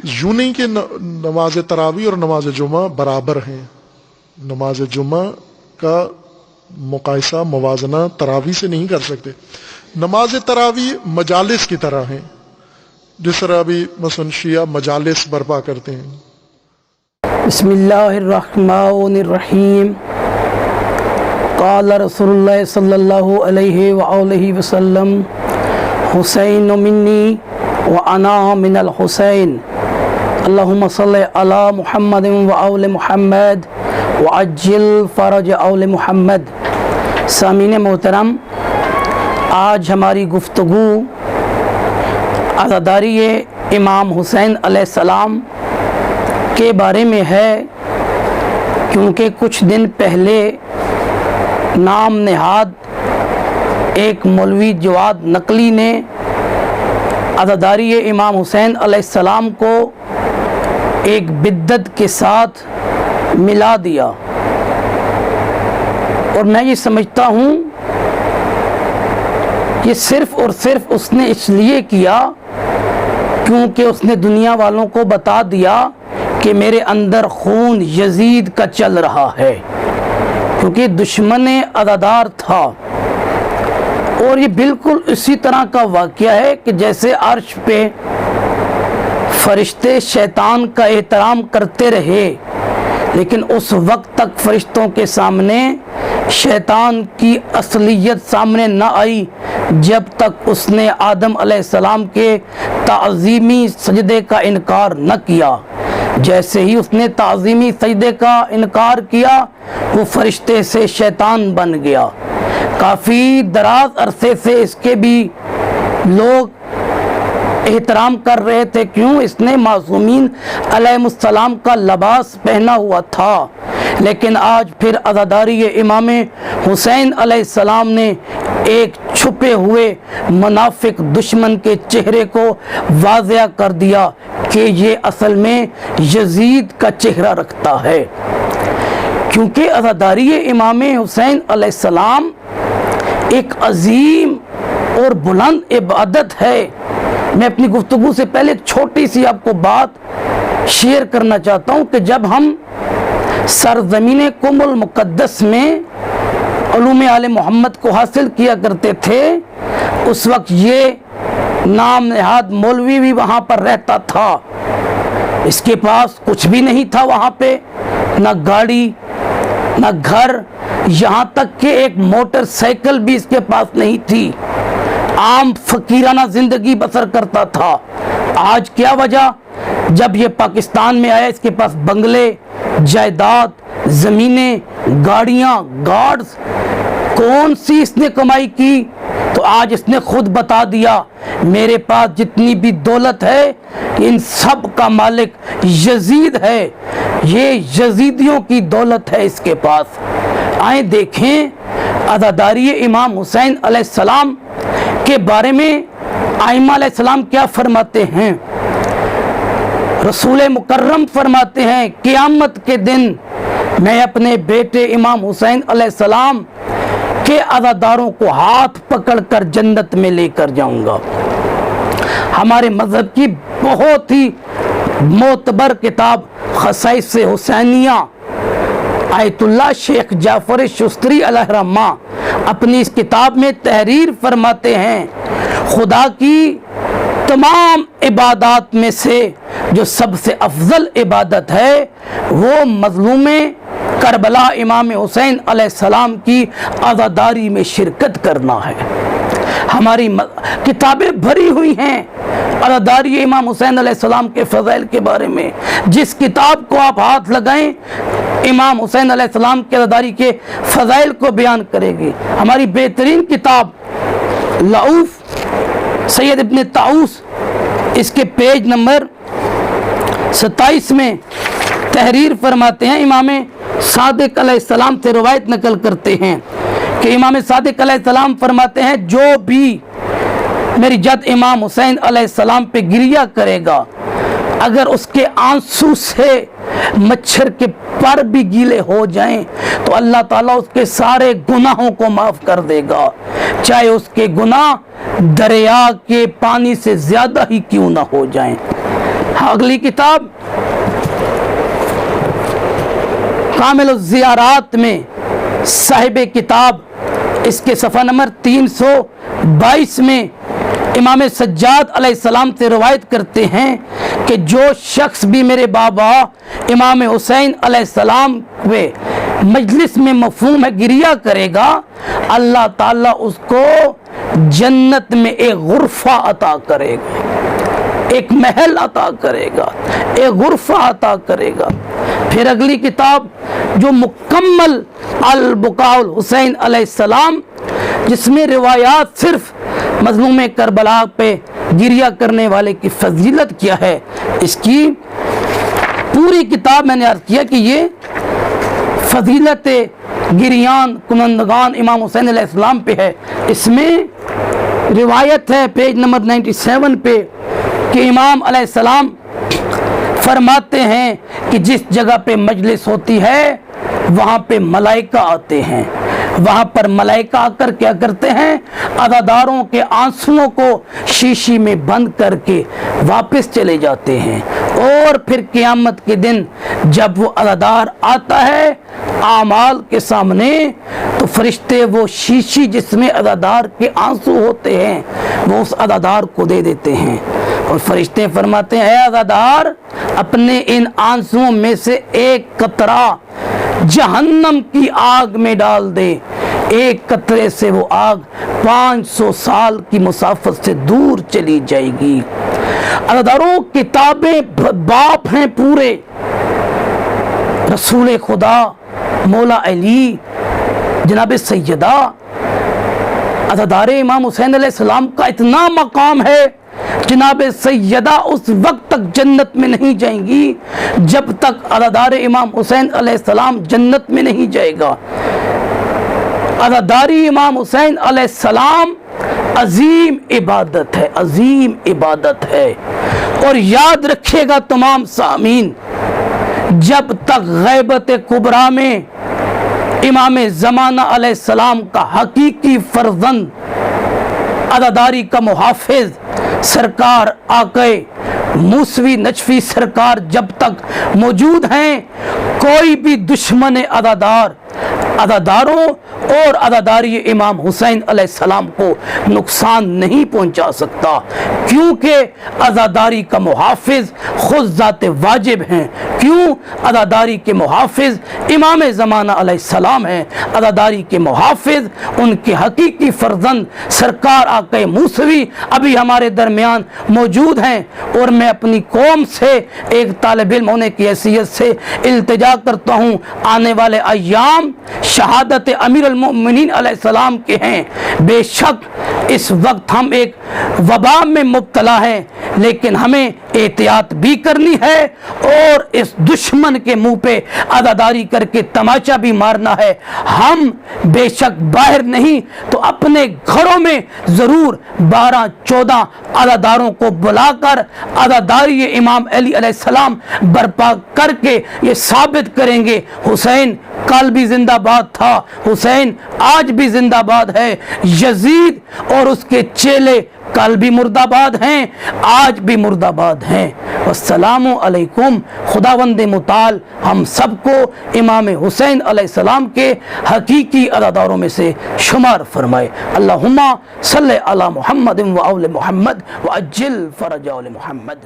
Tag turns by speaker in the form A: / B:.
A: یوں نہیں کہ نماز تراویح اور نماز جمعہ برابر ہیں. نماز جمعہ کا مقایسہ موازنہ تراویح سے نہیں کر سکتے. نماز تراویح مجالس کی طرح ہیں، جس طرح ابھی مثلا شیعہ مجالس برپا کرتے ہیں.
B: بسم اللہ الرحمن الرحیم. قال رسول اللہ صلی اللہ علیہ وآلہ وسلم حسین منی وانا من الحسین اللہم صلی علی محمد وآل محمد وعجل فرج آل محمد. سامعین محترم، آج ہماری گفتگو عزاداری امام حسین علیہ السلام کے بارے میں ہے، کیونکہ کچھ دن پہلے نام نہاد ایک مولوی جواد نقلی نے عزاداری امام حسین علیہ السلام کو ایک بدعت کے ساتھ ملا دیا. اور میں یہ سمجھتا ہوں یہ صرف اور صرف اس نے اس لیے کیا کیونکہ اس نے دنیا والوں کو بتا دیا کہ میرے اندر خون یزید کا چل رہا ہے، کیونکہ دشمن عزادار تھا. اور یہ بالکل اسی طرح کا واقعہ ہے کہ جیسے عرش پہ فرشتے شیطان کا احترام کرتے رہے، لیکن اس وقت تک فرشتوں کے سامنے شیطان کی اصلیت سامنے نہ آئی جب تک اس نے آدم علیہ السلام کے تعظیمی سجدے کا انکار نہ کیا. جیسے ہی اس نے تعظیمی سجدے کا انکار کیا، وہ فرشتے سے شیطان بن گیا. کافی دراز عرصے سے اس کے بھی لوگ احترام کر رہے تھے. کیوں؟ اس نے معصومین علیہ السلام کا لباس پہنا ہوا تھا. لیکن آج پھر عزاداری امام حسین علیہ السلام نے ایک چھپے ہوئے منافق دشمن کے چہرے کو واضح کر دیا کہ یہ اصل میں یزید کا چہرہ رکھتا ہے. کیونکہ عزاداری امام حسین علیہ السلام ایک عظیم اور بلند عبادت ہے. میں اپنی گفتگو سے پہلے ایک چھوٹی سی آپ کو بات شیئر کرنا چاہتا ہوں کہ جب ہم سرزمین قم المقدس میں علوم آل محمد کو حاصل کیا کرتے تھے، اس وقت یہ نام نہاد مولوی بھی وہاں پر رہتا تھا. اس کے پاس کچھ بھی نہیں تھا وہاں پہ، نہ گاڑی نہ گھر، یہاں تک کہ ایک موٹر سائیکل بھی اس کے پاس نہیں تھی. عام فقیرانہ زندگی بسر کرتا تھا. آج کیا وجہ؟ جب یہ پاکستان میں آیا اس کے پاس بنگلے، جائیداد، زمینیں، گاڑیاں، گارڈز. کون سی اس نے کمائی کی؟ تو آج اس نے خود بتا دیا میرے پاس جتنی بھی دولت ہے ان سب کا مالک یزید ہے، یہ یزیدیوں کی دولت ہے اس کے پاس. آئیں دیکھیں عزاداری امام حسین علیہ السلام کے بارے میں ائمہ علیہ السلام کیا فرماتے ہیں. رسول مکرم فرماتے ہیں قیامت کے دن میں اپنے بیٹے امام حسین علیہ السلام کے عزاداروں کو ہاتھ پکڑ کر جنت میں لے کر جاؤں گا. ہمارے مذہب کی بہت ہی معتبر کتاب خصائص حسینیہ، آیت اللہ شیخ جعفر شستری علیہ رحمہ اپنی اس کتاب میں تحریر فرماتے ہیں خدا کی تمام عبادات میں سے جو سب سے افضل عبادت ہے وہ مظلوم کربلا امام حسین علیہ السلام کی عزاداری میں شرکت کرنا ہے. ہماری کتابیں بھری ہوئی ہیں عزاداری امام حسین علیہ السلام کے فضائل کے بارے میں. جس کتاب کو آپ ہاتھ لگائیں امام حسین علیہ السلام کے عزاداری کے فضائل کو بیان کرے گی. ہماری بہترین کتاب لعوف سید ابن طاؤس، اس کے پیج نمبر 27 میں تحریر فرماتے ہیں، امام صادق علیہ السلام سے روایت نقل کرتے ہیں کہ امام صادق علیہ السلام فرماتے ہیں جو بھی میری جد امام حسین علیہ السلام پہ گریہ کرے گا، اگر اس کے آنسو سے مچھر کے پر بھی گیلے ہو جائیں تو اللہ تعالیٰ اس کے سارے گناہوں کو معاف کر دے گا، چاہے اس کے گناہ دریا کے پانی سے زیادہ ہی کیوں نہ ہو جائیں. اگلی کتاب کامل الزیارات میں صاحب کتاب اس کے صفحہ نمبر 322 میں امام سجاد علیہ السلام سے روایت کرتے ہیں کہ جو شخص بھی میرے بابا امام حسین علیہ السلام کے مجلس میں مفہوم ہے گریہ کرے گا، اللہ تعالیٰ اس کو جنت میں ایک غرفہ عطا کرے گا، ایک محل عطا کرے گا، ایک غرفہ عطا کرے گا۔ پھر اگلی کتاب جو مکمل البقاء الحسین علیہ السلام، جس میں روایات صرف مظلوم کربلا پہ گریہ کرنے والے کی فضیلت کیا ہے، اس کی پوری کتاب میں نے عرض کیا کہ یہ فضیلت گریان کنندگان امام حسین علیہ السلام پہ ہے۔ اس میں روایت ہے پیج نمبر 97 پہ کہ امام علیہ السلام فرماتے ہیں کہ جس جگہ پہ مجلس ہوتی ہے وہاں پہ ملائکہ آتے ہیں، وہاں پر ملائکہ آ کر کیا کرتے ہیں، عزاداروں کے آنسوؤں کو شیشی میں بند کر کے واپس چلے جاتے ہیں، اور پھر قیامت کے دن جب وہ عزادار آتا ہے اعمال کے سامنے تو فرشتے وہ شیشی جس میں عزادار کے آنسو ہوتے ہیں وہ اس عزادار کو دے دیتے ہیں، اور فرشتے فرماتے ہیں اے عزادار اپنے ان آنسوؤں میں سے ایک قطرہ جہنم کی آگ میں ڈال دے، ایک قطرے سے وہ آگ 500 سال کی مسافت سے دور چلی جائے گی۔ عزاداروں کتابیں باپ ہیں پورے، رسول خدا مولا علی جناب سیدہ عزادار امام حسین علیہ السلام کا اتنا مقام ہے، جناب سیدہ اس وقت تک جنت میں نہیں جائیں گی جب تک عزادار امام حسین علیہ السلام جنت میں نہیں جائے گا۔ عزاداری امام حسین علیہ السلام عظیم عبادت ہے، عظیم عبادت ہے، اور یاد رکھے گا تمام سامعین، جب تک غیبت کبریٰ میں امام زمانہ علیہ السلام کا حقیقی فرزند عزاداری کا محافظ سرکار آقا موسوی نجفی سرکار جب تک موجود ہیں، کوئی بھی دشمن عزاداروں اور عزاداری امام حسین علیہ السلام کو نقصان نہیں پہنچا سکتا، کیونکہ عزاداری کا محافظ خود ذات واجب ہیں۔ کیوں؟ عزاداری کے محافظ امام زمانہ علیہ السلام ہیں، عزاداری کے محافظ ان کے حقیقی فرزند سرکار آقا موسوی ابھی ہمارے درمیان موجود ہیں، اور میں اپنی قوم سے ایک طالب علم ہونے کی حیثیت سے التجا کرتا ہوں، آنے والے ایام شہادت امیر المؤمنین علیہ السلام کے ہیں۔ بے شک اس وقت ہم ایک وبا میں مبتلا ہیں، لیکن ہمیں احتیاط بھی کرنی ہے اور اس دشمن کے منہ پہ عزاداری کر کے تماچا بھی مارنا ہے۔ ہم بے شک باہر نہیں تو اپنے گھروں میں ضرور 12-14 عزاداروں کو بلا کر عزاداری امام علی علیہ السلام برپا کر کے یہ ثابت کریں گے حسین کل بھی زندہ باد تھا، حسین آج بھی زندہ باد ہے، یزید اور اس کے چیلے کل بھی مردہ باد ہیں، آج بھی مردہ باد ہیں۔ والسلام علیکم۔ خداوند متعال ہم سب کو امام حسین علیہ السلام کے حقیقی عزاداروں میں سے شمار فرمائے۔ اللہم صلی علی محمد و آل محمد وعجل فرج آل محمد۔